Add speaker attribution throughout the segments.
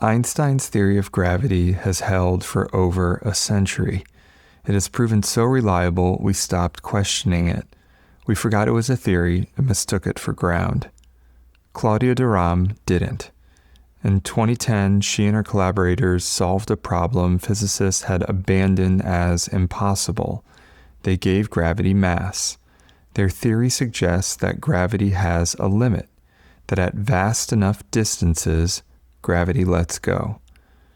Speaker 1: Einstein's theory of gravity has held for over a century. It has proven so reliable we stopped questioning it. We forgot it was a theory and mistook it for ground. Claudia de Rham didn't. In 2010, she and her collaborators solved a problem physicists had abandoned as impossible. They gave gravity mass. Their theory suggests that gravity has a limit, that at vast enough distances, gravity lets go.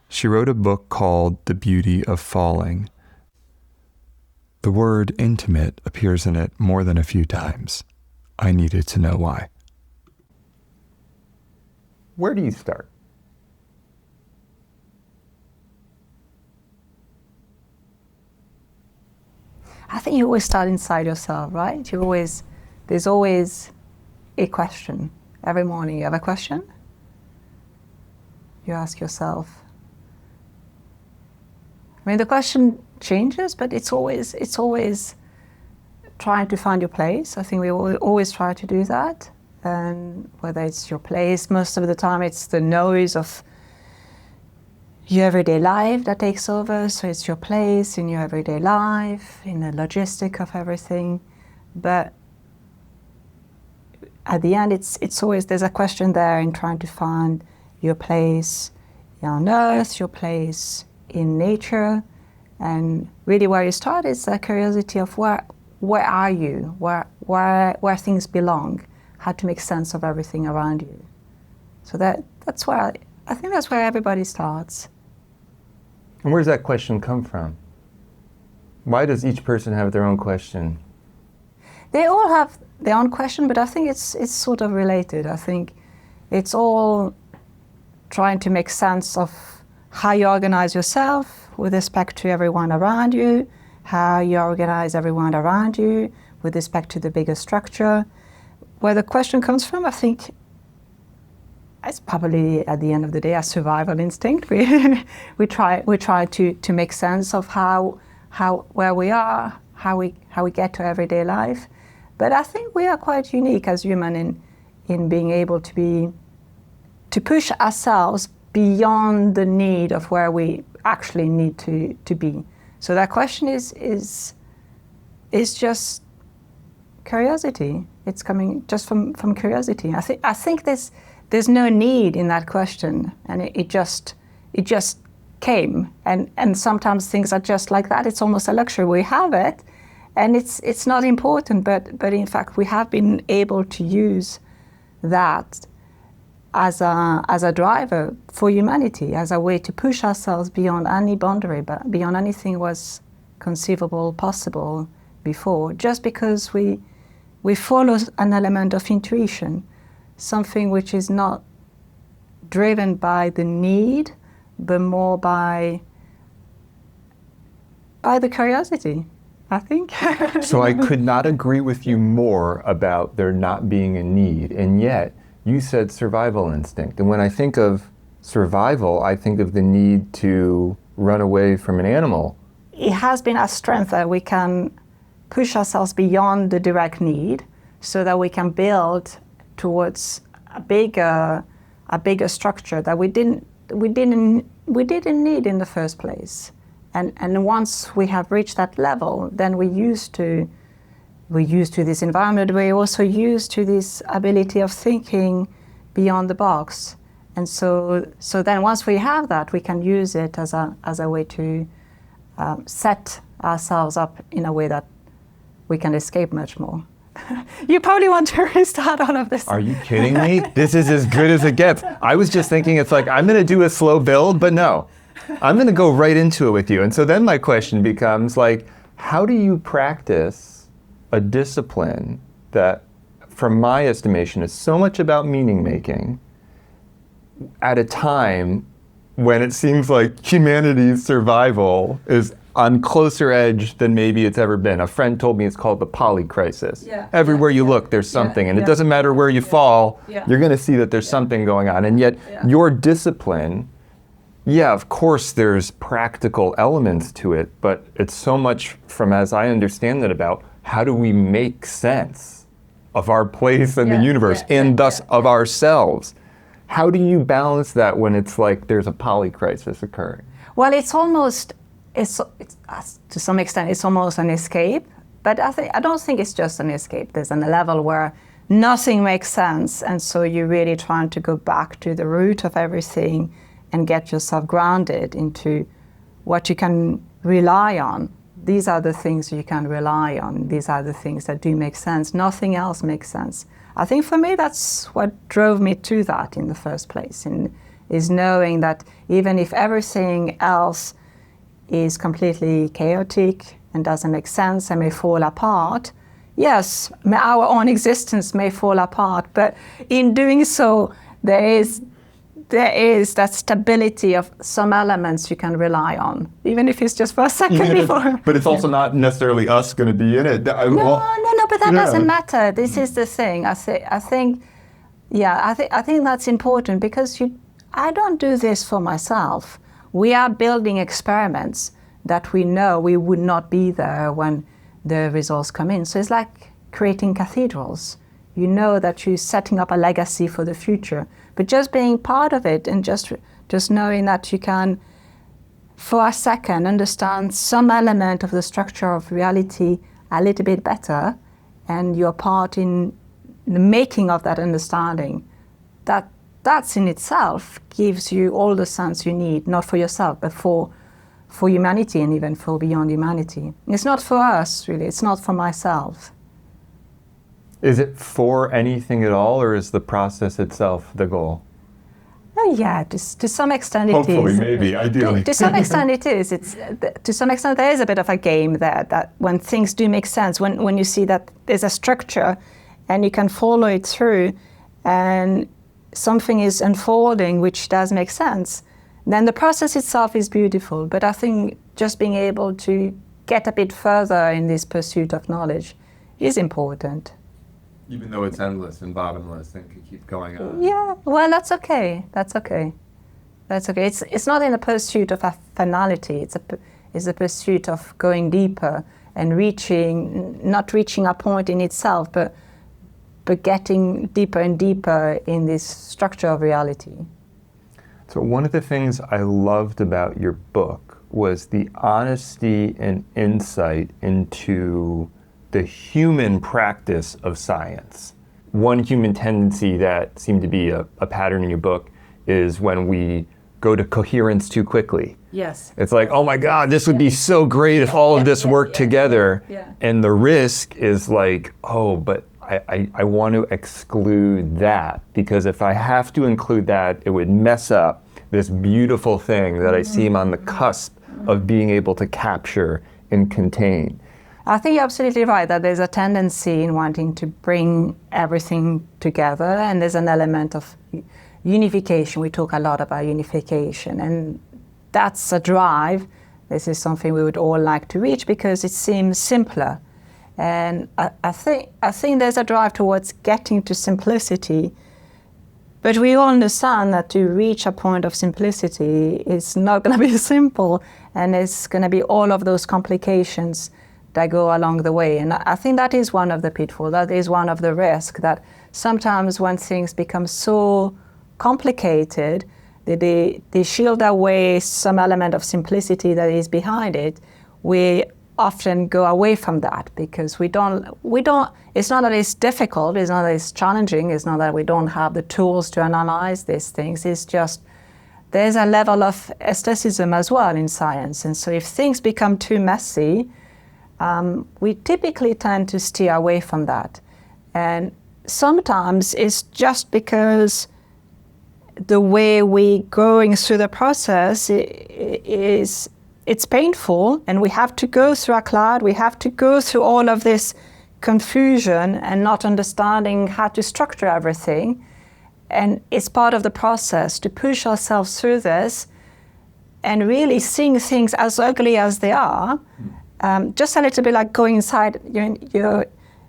Speaker 1: She wrote a book called The Beauty of Falling. The word intimate appears in it more than a few times. I needed to know why.
Speaker 2: Where do you start?
Speaker 3: I think you always start inside yourself, right? There's always a question. Every morning you have a question. You ask yourself. I mean, the question changes, but it's always trying to find your place. I think we always try to do that. And whether it's your place, most of the time it's the noise of your everyday life that takes over. So it's your place in your everyday life, in the logistic of everything. But at the end, it's always, there's a question there in trying to find your place on Earth, your place in nature, and really where you start is a curiosity of where are you, where things belong, how to make sense of everything around you. So that's where I think that's where everybody starts.
Speaker 2: And where does that question come from? Why does each person have their own question?
Speaker 3: They all have their own question, but I think it's sort of related. I think it's all trying to make sense of how you organize yourself with respect to everyone around you, how you organize everyone around you with respect to the bigger structure. Where the question comes from, I think it's probably at the end of the day a survival instinct. We try to make sense of how where we are, how we get to everyday life. But I think we are quite unique as human in being able to push ourselves beyond the need of where we actually need to be. So that question is just curiosity. It's coming just from curiosity. I think there's no need in that question, and it just came. And sometimes things are just like that. It's almost a luxury. We have it, and it's not important. But in fact, we have been able to use that as a driver for humanity, as a way to push ourselves beyond any boundary, but beyond anything was conceivable, possible before, just because we follow an element of intuition, something which is not driven by the need, but more by the curiosity, I think.
Speaker 2: So I could not agree with you more about there not being a need, and yet you said survival instinct. And when I think of survival, I think of the need to run away from an animal.
Speaker 3: It has been a strength that we can push ourselves beyond the direct need so that we can build towards a bigger structure that we didn't need in the first place. And once we have reached that level, then we're used to this environment. We're also used to this ability of thinking beyond the box. And so then once we have that, we can use it as a way to set ourselves up in a way that we can escape much more. You probably want to restart all of this.
Speaker 2: Are you kidding me? This is as good as it gets. I was just thinking it's like, I'm going to do a slow build, but no. I'm going to go right into it with you. And so then my question becomes like, how do you practice a discipline that, from my estimation, is so much about meaning making at a time when it seems like humanity's survival is on closer edge than maybe it's ever been? A friend told me it's called the poly crisis.
Speaker 3: Yeah.
Speaker 2: Everywhere you look, there's something, and it doesn't matter where you fall, you're going to see that there's something going on. And yet your discipline, of course there's practical elements to it, but it's so much from, as I understand it, about how do we make sense of our place in the universe and thus of ourselves. How do you balance that when it's like there's a polycrisis occurring?
Speaker 3: Well, it's to some extent, it's almost an escape. But I don't think it's just an escape. There's a level where nothing makes sense, and so you're really trying to go back to the root of everything and get yourself grounded into what you can rely on. These are the things you can rely on. These are the things that do make sense. Nothing else makes sense. I think for me, that's what drove me to that in the first place, is knowing that even if everything else is completely chaotic and doesn't make sense and may fall apart, yes, our own existence may fall apart, but in doing so, there is that stability of some elements you can rely on, even if it's just for a second before.
Speaker 2: But it's also not necessarily us going to be in it.
Speaker 3: No, but that doesn't matter. This is the thing. I think that's important, because I don't do this for myself. We are building experiments that we know we would not be there when the results come in. So it's like creating cathedrals. You know that you're setting up a legacy for the future. But just being part of it and just knowing that you can, for a second, understand some element of the structure of reality a little bit better, and you're part in the making of that understanding, that's in itself gives you all the sense you need, not for yourself, but for humanity, and even for beyond humanity. It's not for us, really. It's not for myself.
Speaker 2: Is it for anything at all, or is the process itself the goal?
Speaker 3: Oh, yeah, to some extent it is.
Speaker 2: Hopefully, maybe, ideally.
Speaker 3: To some extent it is. To some extent there is a bit of a game there, that when things do make sense, when you see that there's a structure and you can follow it through and something is unfolding which does make sense, then the process itself is beautiful. But I think just being able to get a bit further in this pursuit of knowledge is important.
Speaker 2: Even though it's endless and bottomless and can keep going on.
Speaker 3: Yeah, well, that's okay. It's not in the pursuit of a finality. It's a pursuit of going deeper and not reaching a point in itself, but getting deeper and deeper in this structure of reality.
Speaker 2: So one of the things I loved about your book was the honesty and insight into the human practice of science. One human tendency that seemed to be a pattern in your book is when we go to coherence too quickly.
Speaker 3: Yes.
Speaker 2: It's like, oh my God, this would be so great if all of this worked together.
Speaker 3: Yeah.
Speaker 2: And the risk is like, oh, but I want to exclude that, because if I have to include that, it would mess up this beautiful thing that I seem on the cusp of being able to capture and contain.
Speaker 3: I think you're absolutely right that there's a tendency in wanting to bring everything together, and there's an element of unification. We talk a lot about unification, and that's a drive. This is something we would all like to reach because it seems simpler. And I think there's a drive towards getting to simplicity, but we all understand that to reach a point of simplicity is not going to be simple, and it's going to be all of those complications that go along the way. And I think that is one of the pitfalls, that is one of the risks, that sometimes when things become so complicated, they shield away some element of simplicity that is behind it. We often go away from that because we don't, it's not that it's difficult, it's not that it's challenging, it's not that we don't have the tools to analyze these things, it's just there's a level of aestheticism as well in science. And so if things become too messy, we typically tend to steer away from that. And sometimes it's just because the way we're going through the process it's painful, and we have to go through a cloud, we have to go through all of this confusion and not understanding how to structure everything. And it's part of the process to push ourselves through this and really seeing things as ugly as they are. Just a little bit like going inside your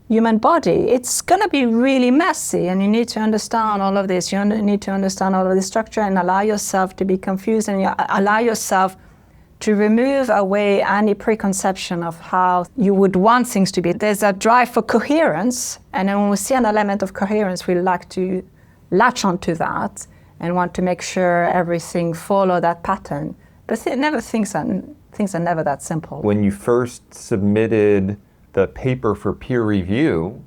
Speaker 3: human body. It's going to be really messy, and you need to understand all of this. You need to understand all of the structure and allow yourself to be confused, and allow yourself to remove away any preconception of how you would want things to be. There's a drive for coherence, and then when we see an element of coherence, we like to latch onto that and want to make sure everything follow that pattern. But things are never that simple.
Speaker 2: When you first submitted the paper for peer review,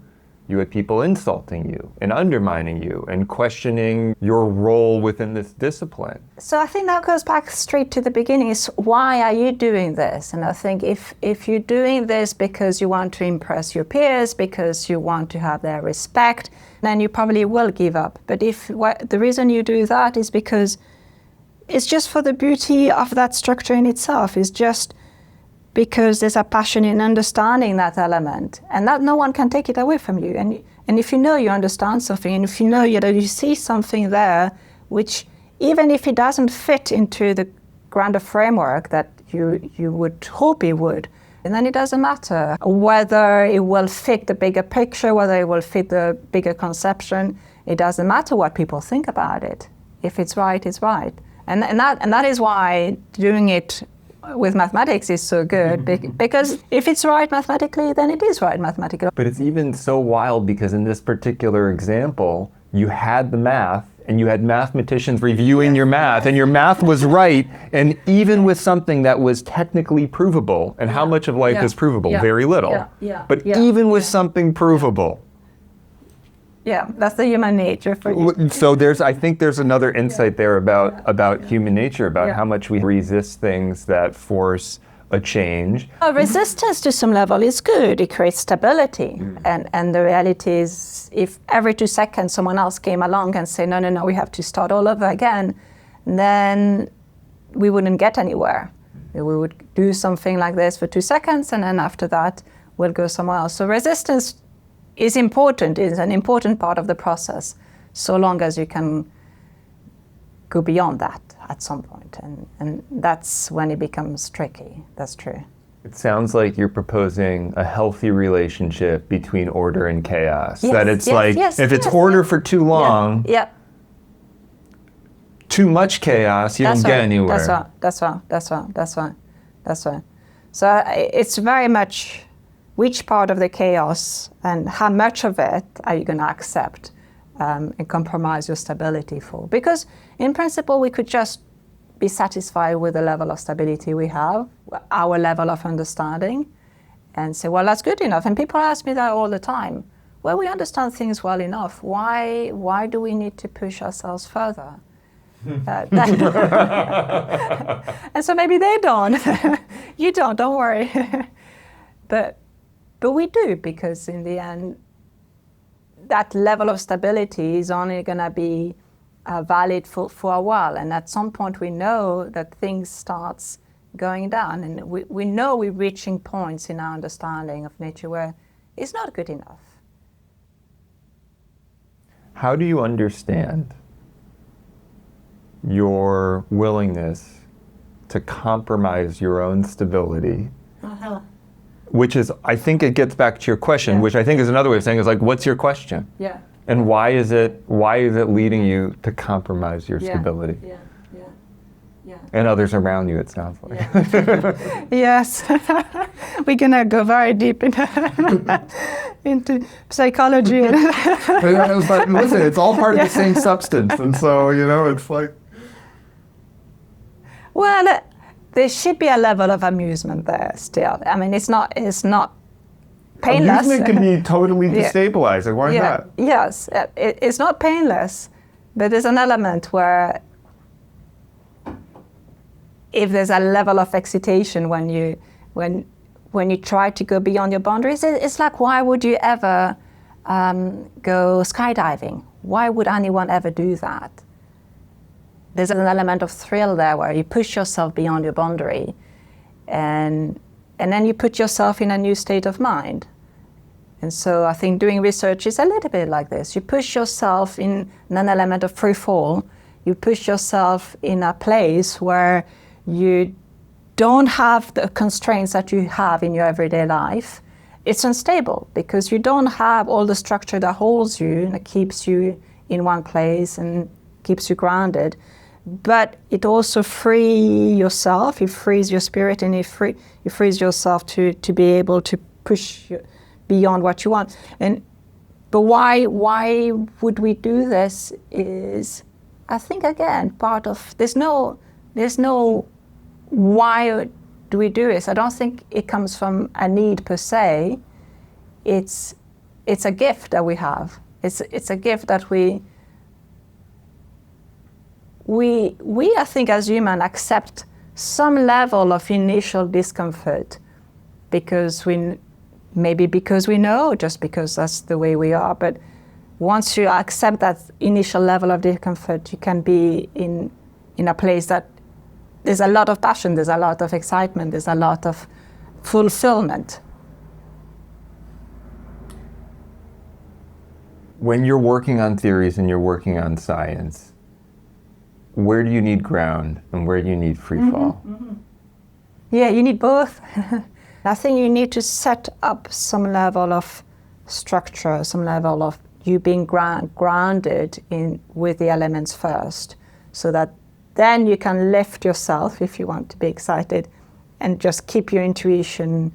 Speaker 2: you had people insulting you and undermining you and questioning your role within this discipline.
Speaker 3: So I think that goes back straight to the beginning. Is why are you doing this? And I think if you're doing this because you want to impress your peers, because you want to have their respect, then you probably will give up. But if the reason you do that is because it's just for the beauty of that structure in itself. It's just because there's a passion in understanding that element, and that no one can take it away from you. And if you know you understand something, and if you know that you see something there, which even if it doesn't fit into the grander framework that you would hope it would, and then it doesn't matter whether it will fit the bigger picture, whether it will fit the bigger conception. It doesn't matter what people think about it. If it's right, it's right. And that is why doing it with mathematics is so good, because if it's right mathematically, then it is right mathematically.
Speaker 2: But it's even so wild because in this particular example, you had the math and you had mathematicians reviewing your math, and your math was right, and even with something that was technically provable, and how much of life is provable? Very little. But even with something provable.
Speaker 3: Yeah, that's the human nature for you.
Speaker 2: So I think there's another insight there about human nature, about how much we resist things that force a change.
Speaker 3: Resistance to some level is good. It creates stability. And the reality is, if every 2 seconds someone else came along and said, no, we have to start all over again, then we wouldn't get anywhere. We would do something like this for 2 seconds, and then after that, we'll go somewhere else. So resistance is important, is an important part of the process, so long as you can go beyond that at some point. And that's when it becomes tricky. That's true.
Speaker 2: It sounds like you're proposing a healthy relationship between order and chaos.
Speaker 3: Yes,
Speaker 2: that it's if it's
Speaker 3: yes,
Speaker 2: order for too long, too much chaos, you don't get anywhere.
Speaker 3: That's right. So it's very much which part of the chaos and how much of it are you going to accept and compromise your stability for? Because in principle, we could just be satisfied with the level of stability we have, our level of understanding, and say, well, that's good enough. And people ask me that all the time. Well, we understand things well enough. Why do we need to push ourselves further? And so maybe they don't. You don't worry. But we do, because in the end, that level of stability is only going to be valid for a while. And at some point, we know that things starts going down. And we know we're reaching points in our understanding of nature where it's not good enough.
Speaker 2: How do you understand your willingness to compromise your own stability? Which is, I think it gets back to your question, which I think is another way of saying is like, what's your question?
Speaker 3: Yeah.
Speaker 2: And why is it leading you to compromise your stability?
Speaker 3: Yeah.
Speaker 2: And others around you, it sounds like.
Speaker 3: Yes. We're going to go very deep into psychology.
Speaker 2: But listen, it's all part of the same substance. And so, it's like...
Speaker 3: Well, there should be a level of amusement there still. I mean, it's not painless.
Speaker 2: Amusement can be totally destabilizing. Why not?
Speaker 3: Yes, it's not painless, but there's an element where if there's a level of excitation when you try to go beyond your boundaries, it's like, why would you ever go skydiving? Why would anyone ever do that? There's an element of thrill there where you push yourself beyond your boundary, and then you put yourself in a new state of mind. And so I think doing research is a little bit like this. You push yourself in an element of free fall. You push yourself in a place where you don't have the constraints that you have in your everyday life. It's unstable because you don't have all the structure that holds you and that keeps you in one place and keeps you grounded. But it also frees yourself, it frees your spirit, and it frees yourself to be able to push beyond what you want. But why would we do this is I think again, there's no why do we do this. I don't think it comes from a need per se. It's a gift that we have. It's a gift that we I think as humans accept some level of initial discomfort because we know, just because that's the way we are. But once you accept that initial level of discomfort, you can be in a place that there's a lot of passion, there's a lot of excitement, there's a lot of fulfillment.
Speaker 2: When you're working on theories and you're working on science, where do you need ground and where do you need free fall?
Speaker 3: Yeah, you need both. I think you need to set up some level of structure, some level of you being grounded with the elements first, so that then you can lift yourself if you want to be excited and just keep your intuition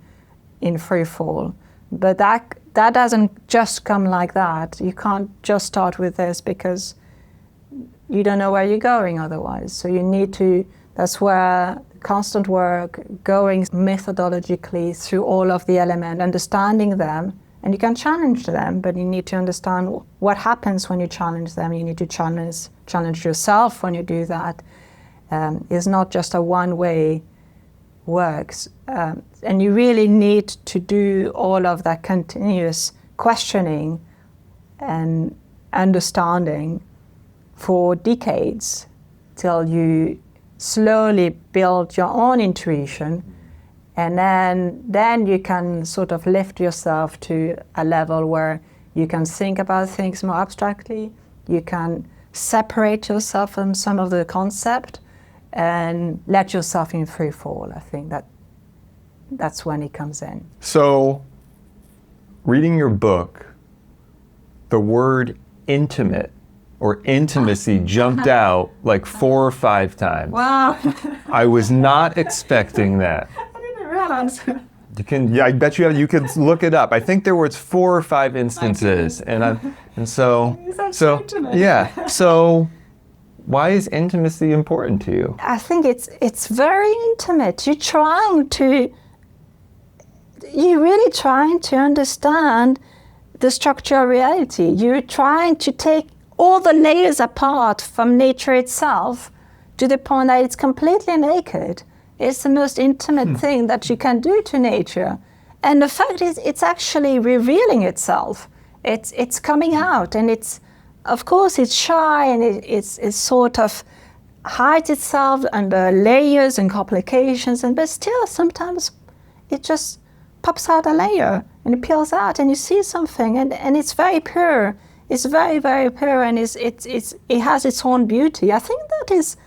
Speaker 3: in free fall. But that doesn't just come like that. You can't just start with this because you don't know where you're going otherwise. So you need to, that's where constant work, going methodologically through all of the elements, understanding them, and you can challenge them, but you need to understand what happens when you challenge them. You need to challenge yourself when you do that. It's not just a one-way works. And you really need to do all of that continuous questioning and understanding for decades till you slowly build your own intuition, and then you can sort of lift yourself to a level where you can think about things more abstractly, you can separate yourself from some of the concept and let yourself in free fall. I think that's when it comes in.
Speaker 2: So, reading your book, the word intimate or intimacy jumped out like 4 or 5 times.
Speaker 3: Wow.
Speaker 2: I was not expecting that.
Speaker 3: I didn't realize.
Speaker 2: I bet you could look it up. I think there was 4 or 5 instances, so
Speaker 3: intimate.
Speaker 2: yeah. So, why is intimacy important to you?
Speaker 3: I think it's very intimate. You're really trying to understand the structure of reality. You're trying to take all the layers apart from nature itself to the point that it's completely naked. It's the most intimate thing that you can do to nature. And the fact is, it's actually revealing itself. It's coming out, and of course, it's shy, and it's sort of hides itself under layers and complications, but still sometimes it just pops out a layer and it peels out and you see something, and it's very pure. It's very, very pure, and it has its own beauty. I think that is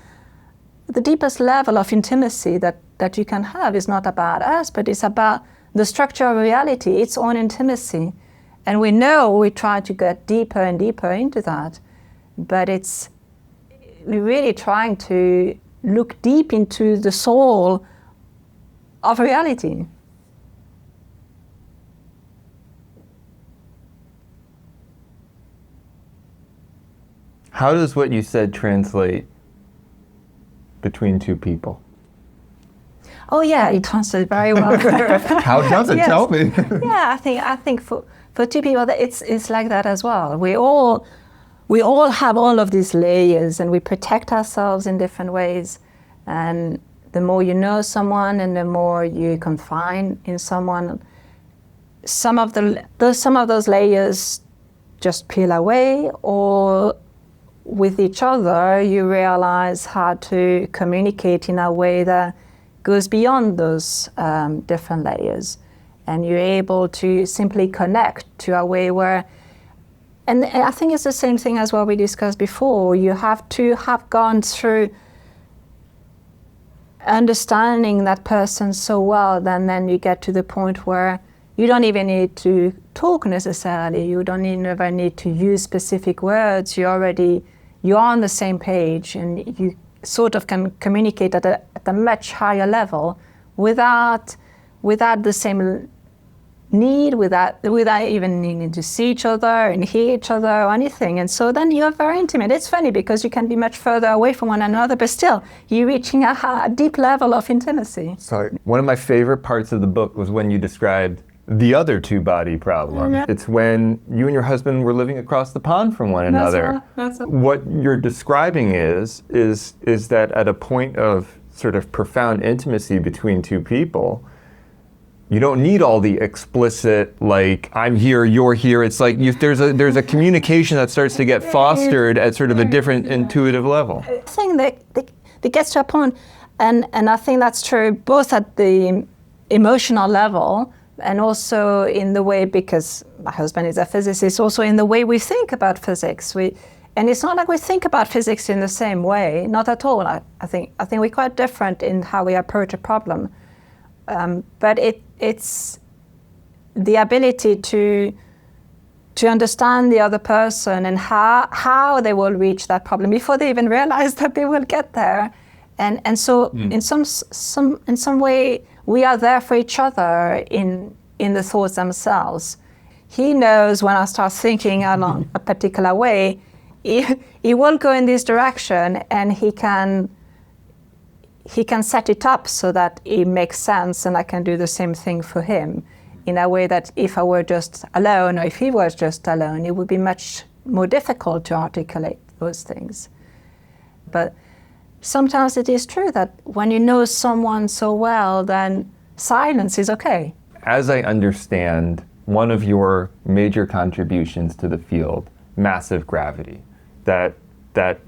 Speaker 3: the deepest level of intimacy that you can have. Is not about us, but it's about the structure of reality, its own intimacy. And we try to get deeper and deeper into that, but we're really trying to look deep into the soul of reality.
Speaker 2: How does what you said translate between 2 people?
Speaker 3: Oh yeah, it translates very well.
Speaker 2: How does it?
Speaker 3: Yes.
Speaker 2: Tell me.
Speaker 3: Yeah, I think for 2 people, it's like that as well. We all have all of these layers, and we protect ourselves in different ways. And the more you know someone, and the more you confine in someone, some of those layers just peel away, or with each other, you realize how to communicate in a way that goes beyond those different layers. And you're able to simply connect to a way where, and I think it's the same thing as what we discussed before, you have to have gone through understanding that person so well, then you get to the point where you don't even need to talk necessarily, you don't even need to use specific words, you're on the same page, and you sort of can communicate at a much higher level without the same need without even needing to see each other and hear each other or anything. And so then you're very intimate. It's funny because you can be much further away from one another, but still you're reaching a deep level of intimacy.
Speaker 2: So one of my favorite parts of the book was when you described the other two-body problem.
Speaker 3: Yeah.
Speaker 2: It's when you and your husband were living across the pond from one another.
Speaker 3: That's right.
Speaker 2: What you're describing is that at a point of sort of profound intimacy between two people, you don't need all the explicit, like, I'm here, you're here. It's like there's a communication that starts to get fostered at sort of a different intuitive level.
Speaker 3: I think that gets to a point, and I think that's true both at the emotional level and also in the way, because my husband is a physicist, also in the way we think about physics. And it's not like we think about physics in the same way, not at all. I think we're quite different in how we approach a problem. But it's the ability to understand the other person and how they will reach that problem before they even realize that they will get there. And so in some way we are there for each other in the thoughts themselves. He knows when I start thinking along a particular way, he will go in this direction, and he can set it up so that it makes sense, and I can do the same thing for him in a way that if I were just alone, or if he was just alone, it would be much more difficult to articulate those things. But sometimes it is true that when you know someone so well, then silence is okay.
Speaker 2: As I understand, one of your major contributions to the field, massive gravity, that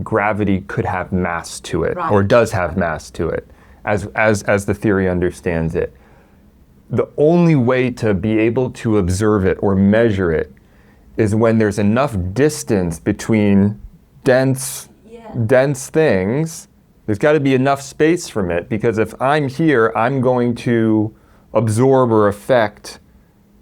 Speaker 2: gravity could have mass to it,
Speaker 3: right,
Speaker 2: or does have mass to it, as the theory understands it. The only way to be able to observe it or measure it is when there's enough distance between dense things. There's got to be enough space from it, because if I'm here, I'm going to absorb or affect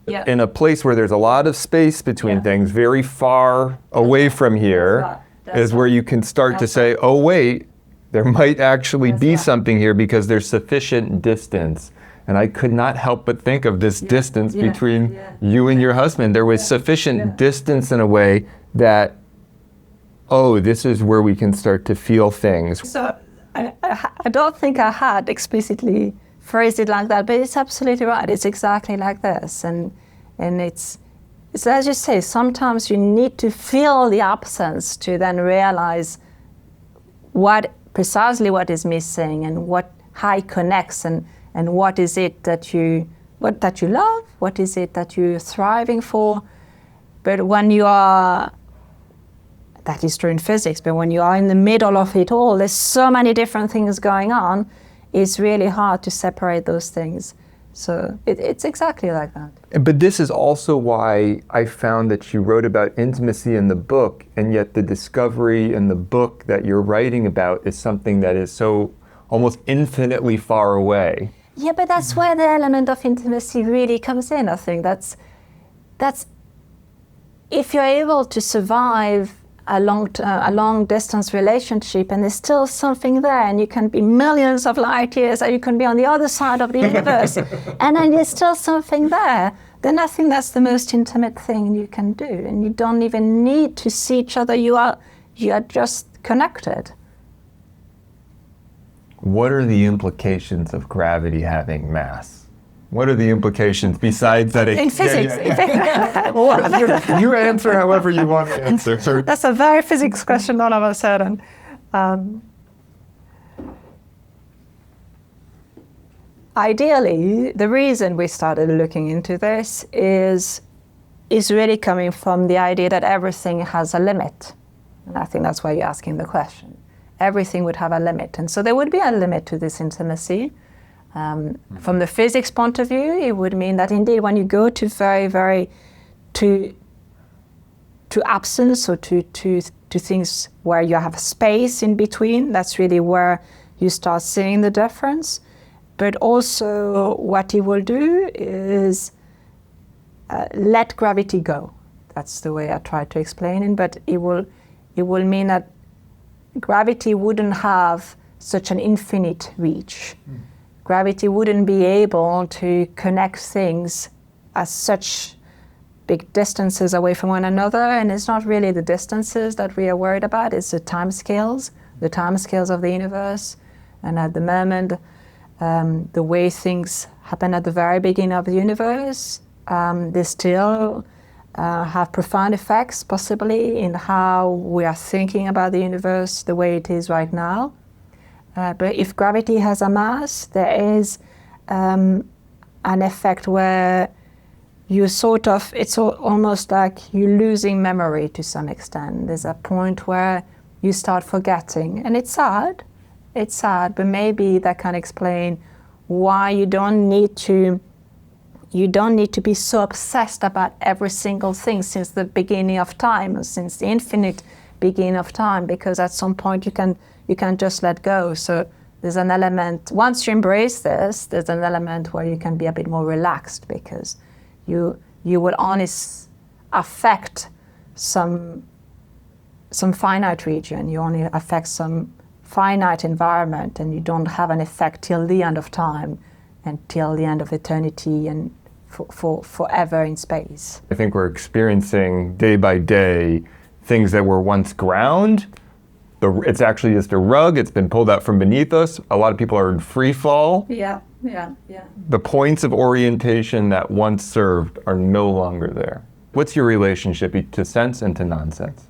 Speaker 2: in a place where there's a lot of space between things, very far away from here. Is where you can start to say, oh wait, there might actually be something here because there's sufficient distance. And I could not help but think of this distance between you and your husband. There was sufficient distance in a way that, oh, this is where we can start to feel things.
Speaker 3: So I don't think I had explicitly phrased it like that, but it's absolutely right. It's exactly like this. And it's as you say, sometimes you need to feel the absence to then realize precisely what is missing and how it connects, and what is it that you love, what is it that you're thriving for. But when you are, that is true in physics, but when you are in the middle of it all, there's so many different things going on, it's really hard to separate those things. So it's exactly like that.
Speaker 2: But this is also why I found that you wrote about intimacy in the book, and yet the discovery in the book that you're writing about is something that is so almost infinitely far away.
Speaker 3: Yeah, but that's where the element of intimacy really comes in, I think. That's if you're able to survive a long distance relationship and there's still something there, and you can be millions of light years, or you can be on the other side of the universe, and then there's still something there, then I think that's the most intimate thing you can do. And you don't even need to see each other, you are just connected.
Speaker 2: What are the implications of gravity having mass? What are the implications besides that?
Speaker 3: In physics.
Speaker 2: You answer however you want to answer.
Speaker 3: That's a very physics question all of a sudden. Ideally, the reason we started looking into this is really coming from the idea that everything has a limit. And I think that's why you're asking the question. Everything would have a limit. And so there would be a limit to this intimacy. From the physics point of view, it would mean that indeed when you go to to absence, or to things where you have space in between, that's really where you start seeing the difference. But also what it will do is let gravity go. That's the way I try to explain it, but it will mean that gravity wouldn't have such an infinite reach. Gravity wouldn't be able to connect things as such big distances away from one another, and it's not really the distances that we are worried about, it's the time scales of the universe. And at the moment, the way things happen at the very beginning of the universe, they still have profound effects possibly in how we are thinking about the universe the way it is right now. But if gravity has a mass, there is an effect where you sort of, it's almost like you're losing memory to some extent. There's a point where you start forgetting, and it's sad, but maybe that can explain why you don't need to be so obsessed about every single thing since the beginning of time, or since the infinite beginning of time, because at some point you can just let go. So there's an element, once you embrace this, there's an element where you can be a bit more relaxed, because you will only affect some finite region, you only affect some finite environment, and you don't have an effect till the end of time and till the end of eternity and for forever in space.
Speaker 2: I think we're experiencing day by day things that were once ground. It's actually just a rug. It's been pulled out from beneath us. A lot of people are in free fall.
Speaker 3: Yeah.
Speaker 2: The points of orientation that once served are no longer there. What's your relationship to sense and to nonsense?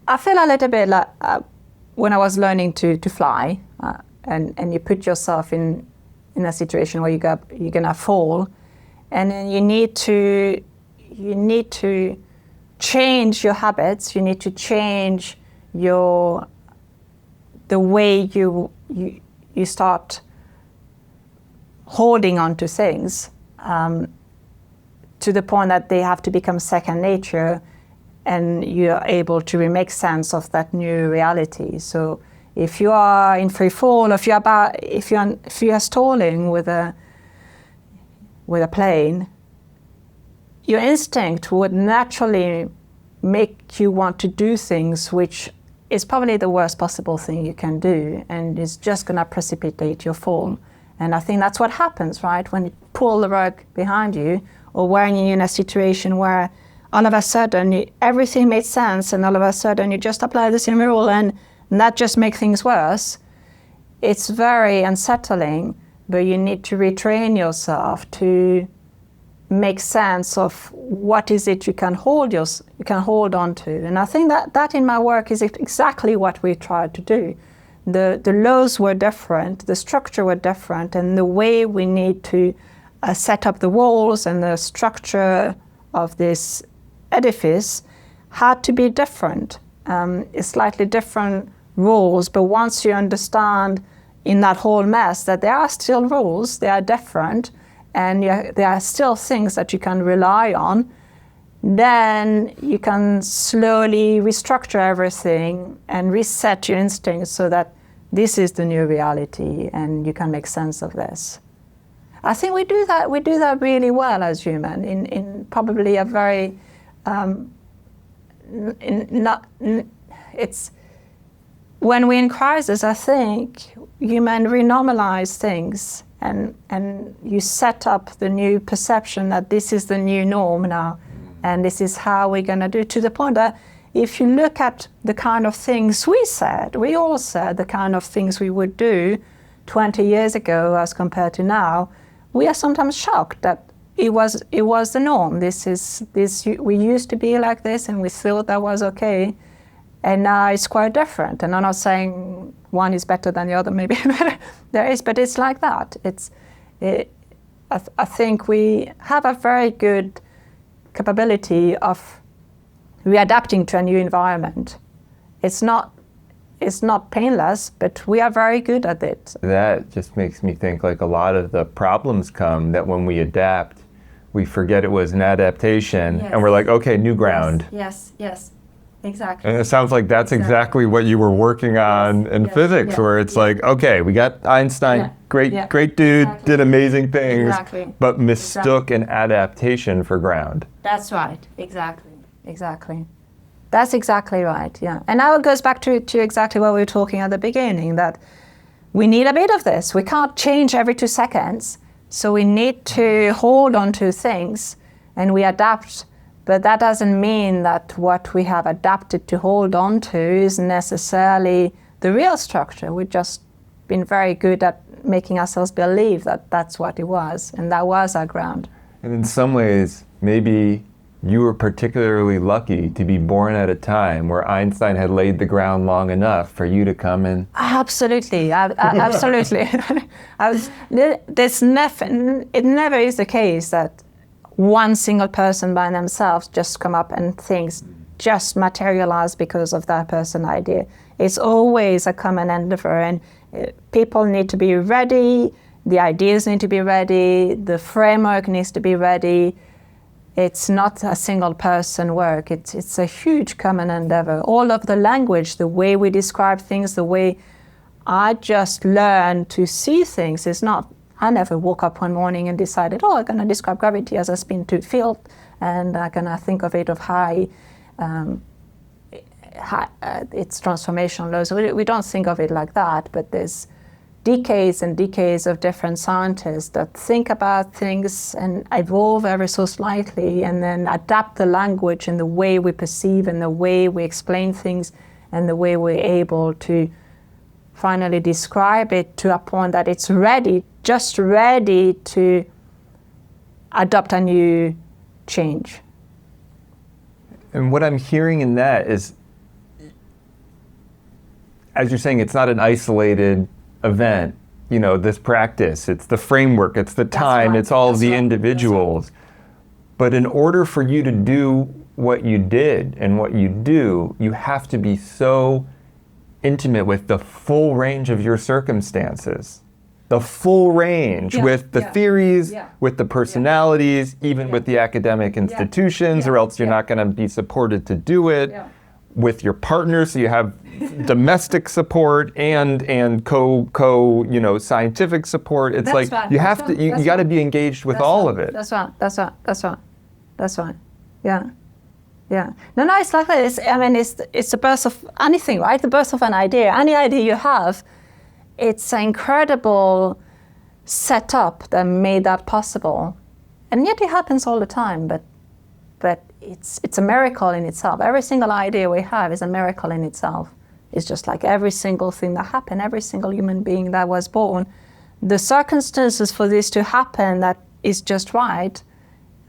Speaker 3: I feel a little bit like when I was learning to fly, and you put yourself in a situation where you're gonna fall, and then you need to change your habits. You need to change the way you start holding on to things, to the point that they have to become second nature, and you're able to make sense of that new reality. So if you are in free fall, if you are stalling with a plane, your instinct would naturally make you want to do things which is probably the worst possible thing you can do, and is just going to precipitate your fall. And I think that's what happens, right? When you pull the rug behind you, or when you're in a situation where all of a sudden everything made sense, and all of a sudden you just apply the same rule, and that just makes things worse. It's very unsettling, but you need to retrain yourself to make sense of what is it you can hold on to. And I think that in my work is exactly what we tried to do. The laws were different, the structure were different, and the way we need to set up the walls and the structure of this edifice had to be different. It's slightly different rules, but once you understand in that whole mess that there are still rules, they are different, and there are still things that you can rely on, then you can slowly restructure everything and reset your instincts so that this is the new reality and you can make sense of this. I think we do that really well as human in probably a very it's when we're in crisis, I think human renormalize things and you set up the new perception that this is the new norm now, and this is how we're going to do it, to the point that if you look at the kind of things we all said the kind of things we would do 20 years ago as compared to now, we are sometimes shocked that it was the norm. We used to be like this and we thought that was okay, and now it's quite different. And I'm not saying one is better than the other, maybe there is, but it's like that. I think we have a very good capability of readapting to a new environment. It's not painless, but we are very good at it.
Speaker 2: That just makes me think like a lot of the problems come that when we adapt, we forget it was an adaptation,
Speaker 3: yes.
Speaker 2: And we're like, okay, new ground.
Speaker 3: Yes, exactly.
Speaker 2: And it sounds like that's exactly what you were working on in physics, where it's like, okay, we got Einstein, great dude, did amazing things, but mistook an adaptation for ground.
Speaker 3: That's right, exactly. That's exactly right, yeah. And now it goes back to exactly what we were talking at the beginning, that we need a bit of this. We can't change every 2 seconds, So we need to hold on to things and we adapt, but that doesn't mean that what we have adapted to hold on to is necessarily the real structure. We've just been very good at making ourselves believe that that's what it was, and that was our ground.
Speaker 2: And in some ways, maybe you were particularly lucky to be born at a time where Einstein had laid the ground long enough for you to come and...
Speaker 3: Absolutely, absolutely. It never is the case that one single person by themselves just come up and things just materialize because of that person idea. It's always a common endeavor, and people need to be ready, the ideas need to be ready, the framework needs to be ready. It's not a single person work, it's a huge common endeavor. All of the language, the way we describe things, the way I just learned to see things is not, I never woke up one morning and decided, I'm going to describe gravity as a spin-to field, and I'm going to think of it of its transformational laws. We don't think of it like that, but there's decades and decades of different scientists that think about things and evolve ever so slightly and then adapt the language and the way we perceive and the way we explain things and the way we're able to finally describe it to a point that it's ready, just ready to adopt a new change.
Speaker 2: And what I'm hearing in that is, as you're saying, it's not an isolated event, this practice. It's the framework, it's the time, it's all the individuals. But in order for you to do what you did and what you do, you have to be so intimate with the full range of your circumstances. The full range with the theories, with the personalities, even with the academic institutions, or else you're not going to be supported to do it. With your partner, so you have domestic support and scientific support. It's you got to be engaged with all of it.
Speaker 3: That's right. Yeah. No, it's like this. I mean, it's the birth of anything, right? The birth of an idea. Any idea you have, it's an incredible setup that made that possible. And yet it happens all the time, but it's a miracle in itself. Every single idea we have is a miracle in itself. It's just like every single thing that happened, every single human being that was born. The circumstances for this to happen that is just right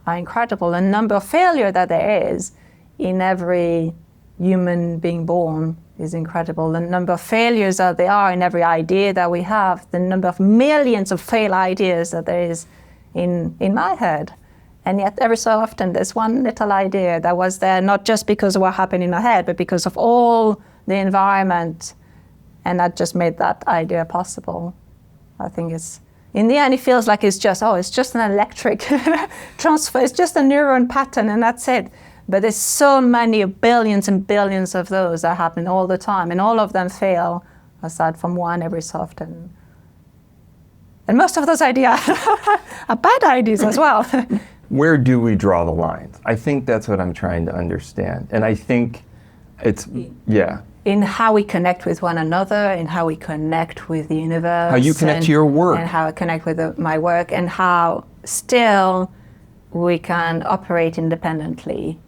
Speaker 3: are incredible. The number of failure that there is in every human being born is incredible. The number of failures that there are in every idea that we have, the number of millions of failed ideas that there is in my head. And yet every so often there's one little idea that was there not just because of what happened in our head, but because of all the environment, and that just made that idea possible. I think in the end it feels like it's just an electric transfer, it's just a neuron pattern and that's it. But there's so many billions and billions of those that happen all the time, and all of them fail aside from one every so often. And most of those ideas are bad ideas as well.
Speaker 2: Where do we draw the lines? I think that's what I'm trying to understand. And I think it's,
Speaker 3: in how we connect with one another, in how we connect with the universe.
Speaker 2: How you connect to your work.
Speaker 3: And how I connect with my work, and how still we can operate independently.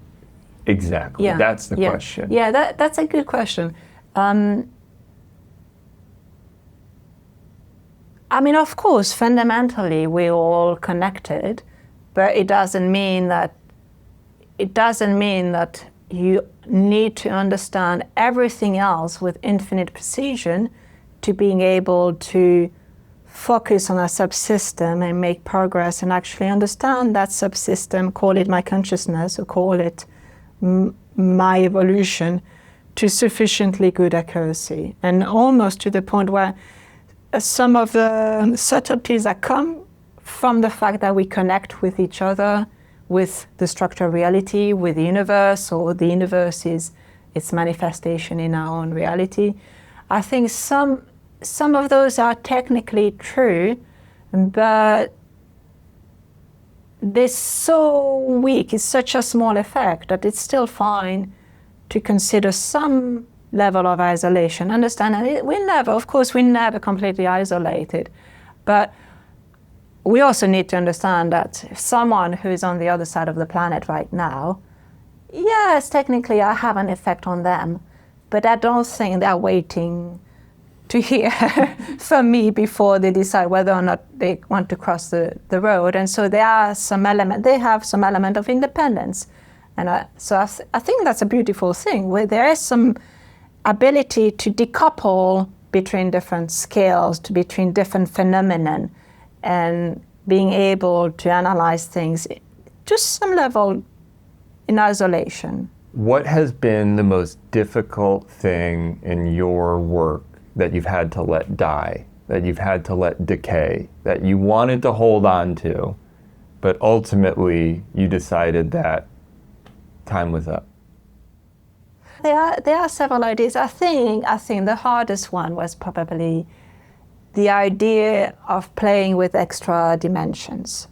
Speaker 2: Exactly. That's the question.
Speaker 3: Yeah, that's a good question. I mean, of course, fundamentally, we're all connected, but it doesn't mean that you need to understand everything else with infinite precision to being able to focus on a subsystem and make progress and actually understand that subsystem, call it my consciousness or call it my evolution, to sufficiently good accuracy, and almost to the point where some of the subtleties that come from the fact that we connect with each other, with the structure of reality, with the universe, or the universe is its manifestation in our own reality. I think some of those are technically true, but they're so weak, it's such a small effect that it's still fine to consider some level of isolation. Understand that we're never completely isolated, but we also need to understand that someone who is on the other side of the planet right now, yes, technically I have an effect on them, but I don't think they're waiting to hear from me before they decide whether or not they want to cross the road. And so they have some element of independence. And I think that's a beautiful thing, where there is some ability to decouple between different scales, between different phenomena, and being able to analyze things to some level in isolation.
Speaker 2: What has been the most difficult thing in your work that you've had to let die, that you've had to let decay, that you wanted to hold on to, but ultimately you decided that time was up?
Speaker 3: There are several ideas. I think the hardest one was probably the idea of playing with extra dimensions.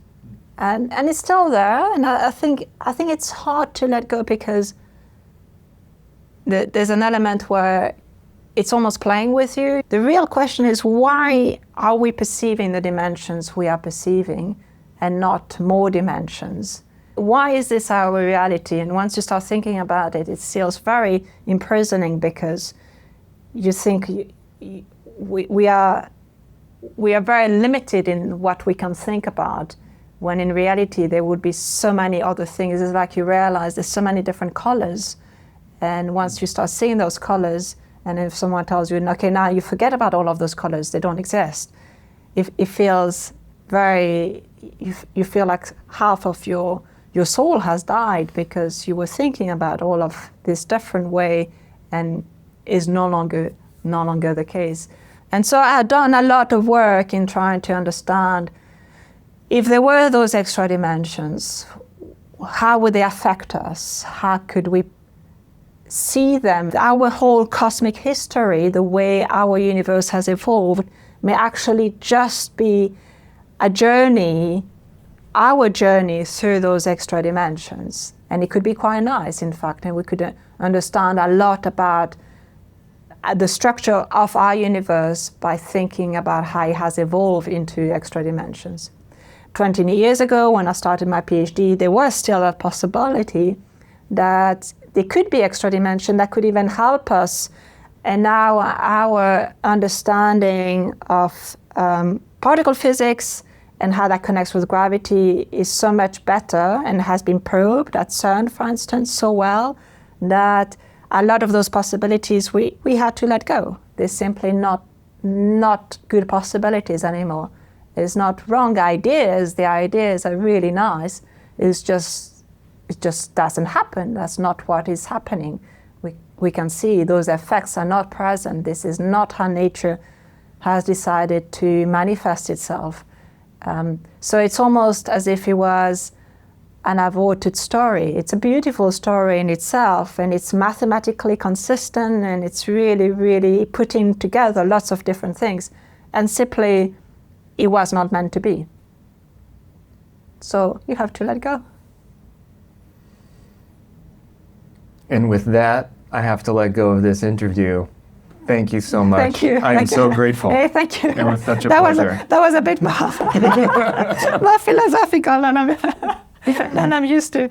Speaker 3: And it's still there, and I think it's hard to let go, because there's an element where it's almost playing with you. The real question is, why are we perceiving the dimensions we are perceiving and not more dimensions? Why is this our reality? And once you start thinking about it, it feels very imprisoning, because you think we are very limited in what we can think about, when in reality there would be so many other things. It's like you realize there's so many different colors. And once you start seeing those colors, and if someone tells you, okay, now you forget about all of those colors, they don't exist, it feels very, you feel like half of your soul has died, because you were thinking about all of this different way, and is no longer the case. And so I had done a lot of work in trying to understand, if there were those extra dimensions, how would they affect us? How could we see them? Our whole cosmic history, the way our universe has evolved, may actually just be a journey, our journey through those extra dimensions. And it could be quite nice, in fact, and we could understand a lot about the structure of our universe by thinking about how it has evolved into extra dimensions. 20 years ago, when I started my PhD, there was still a possibility that there could be extra dimension that could even help us. And now our understanding of particle physics and how that connects with gravity is so much better, and has been probed at CERN, for instance, so well, that a lot of those possibilities we had to let go. They're simply not good possibilities anymore. It's not wrong ideas. The ideas are really nice. It just doesn't happen. That's not what is happening. We can see those effects are not present. This is not how nature has decided to manifest itself. So it's almost as if it was an averted story. It's a beautiful story in itself, and it's mathematically consistent, and it's really, really putting together lots of different things. And simply, it was not meant to be. So you have to let go.
Speaker 2: And with that, I have to let go of this interview. Thank you so much.
Speaker 3: Thank you.
Speaker 2: I am so grateful.
Speaker 3: Hey, thank you.
Speaker 2: It was such a pleasure.
Speaker 3: That was a bit more philosophical than I'm used to.